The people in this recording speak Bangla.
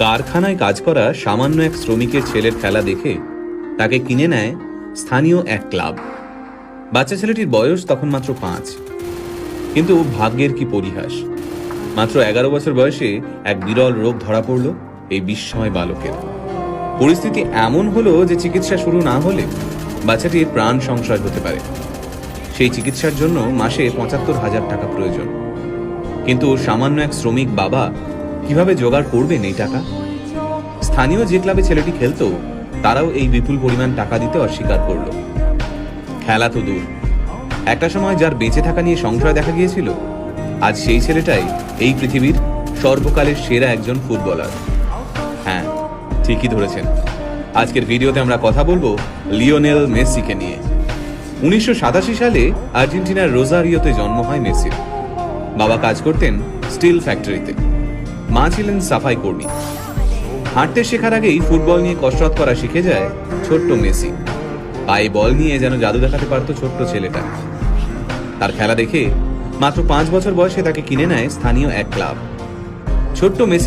কারখানায় কাজ করা সামান্য এক শ্রমিকের ছেলের খেলা দেখে তাকে কিনে নেয় স্থানীয় এক ক্লাব। বাচ্চা ছেলেটির বয়স তখন মাত্র 5। কিন্তু ভাগ্যের কি পরিহাস, মাত্র 11 বছর বয়সে এক বিরল রোগ ধরা পড়ল এই বিস্ময় বালকের। পরিস্থিতি এমন হলো যে চিকিৎসা শুরু না হলে বাচ্চাটির প্রাণ সংশয় হতে পারে। সেই চিকিৎসার জন্য মাসে 75,000 টাকা প্রয়োজন। কিন্তু সামান্য এক শ্রমিক বাবা কিভাবে জোগাড় করবেন এই টাকা? স্থানীয় যে ক্লাবে ছেলেটি খেলতো তারাও এই বিপুল পরিমাণ টাকা দিতে অস্বীকার করল। খেলা তো দূর, একটা সময় যার বেঁচে থাকা নিয়ে সংশয় দেখা গিয়েছিল, আজ সেই ছেলেটাই এই পৃথিবীর সর্বকালের সেরা একজন ফুটবলার। হ্যাঁ, ঠিকই ধরেছেন। আজকের ভিডিওতে আমরা কথা বলবো লিওনেল মেসিকে নিয়ে। 1987 সালে আর্জেন্টিনার রোজারিওতে জন্ম হয় মেসির। বাবা কাজ করতেন স্টিল ফ্যাক্টরিতে, মা ছিলেন সাফাই কর্মী। হাঁটতে শেখার আগেই ফুটবল নিয়ে কসরত করা শিখে যায় ছোট্ট মেসি। পায়ে বল নিয়ে যেন জাদু দেখাতে পারত ছোট্ট ছেলেটা। তার খেলা দেখে মাত্র 5 বছর বয়সে তাকে কিনে নেয় স্থানীয় এক ক্লাব। ছোট্ট মেসি